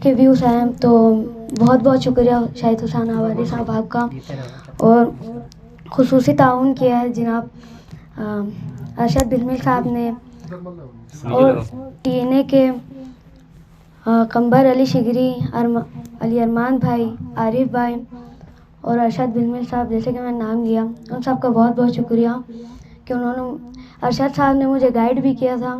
کے ویوز ہیں تو بہت بہت شکریہ شاہد حسین آبادی صاحب آپ کا. اور خصوصی تعاون کیا ہے جناب ارشد بسمل صاحب نے, اور ٹی کے قمبر علی شگری, علی ارمان بھائی, عارف بھائی اور ارشد بسمل صاحب, جیسے کہ میں نے نام لیا, ان سب کا بہت بہت شکریہ کہ انہوں نے, ارشد صاحب نے مجھے گائیڈ بھی کیا تھا.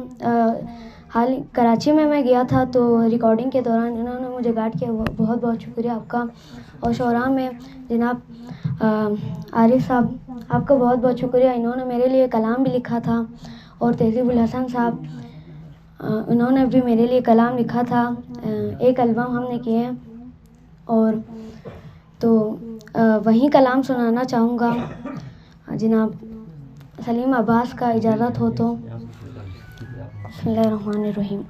حال کراچی میں گیا تھا تو ریکارڈنگ کے دوران انہوں نے مجھے گائیڈ کیا, بہت بہت شکریہ آپ کا. اور شعراء میں جناب عارف صاحب, آپ کا بہت بہت شکریہ, انہوں نے میرے لیے کلام بھی لکھا تھا. اور تہذیب الحسن صاحب, انہوں نے بھی میرے لیے کلام لکھا تھا, ایک البم ہم نے کیے ہیں. اور تو وہیں کلام سنانا چاہوں گا جناب سلیم عباس کا, اجازت ہو تو. بسم اللہ الرحمن الرحیم.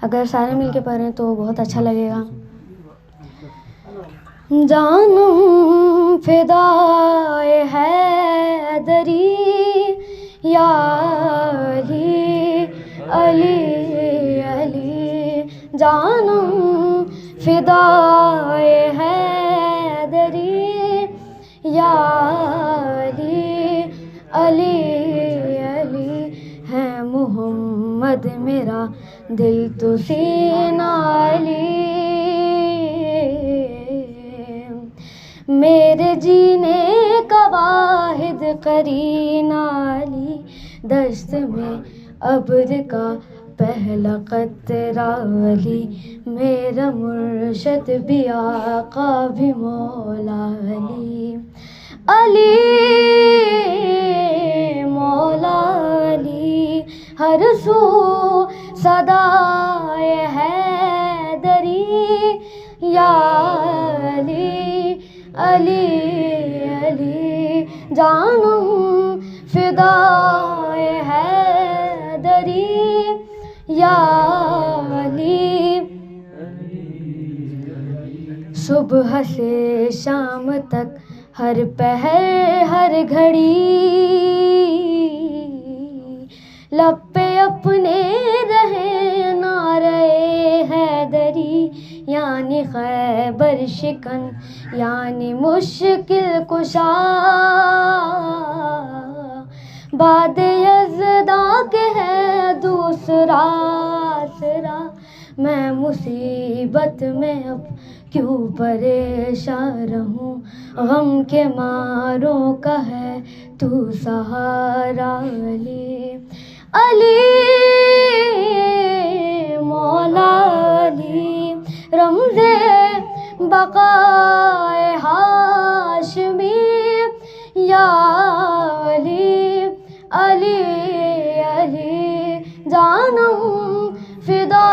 اگر سارے مل کے پڑھیں تو بہت اچھا لگے گا. جانم فدائے حیدری یا علی علی علی, جانم فدائے حیدری یا علی علی علی, ہے محمد میرا دل تو سینہ علی, میرے جینے کا واحد قرین علی, دست میں ابر کا پہلا قطرہ علی, میرا مرشد بھی آقا بھی مولا علی, علی مولا علی, ہر سو صدائے حیدری یا علی علی علی, جانم فدائے حیدری یا علی. صبح سے شام تک ہر پہر ہر گھڑی لب پہ اپنے رہے نعرے حیدری, یعنی خیبر شکن یعنی مشکل کشا, باد یزدا کے ہے دوسرا آسرا, میں مصیبت میں اب کیوں پریشان رہوں, غم کے ماروں کا ہے تو سہارا علی, علی مولا علی, رمزِ بقائے ہاشمی یا علی علی علی, جانم فدا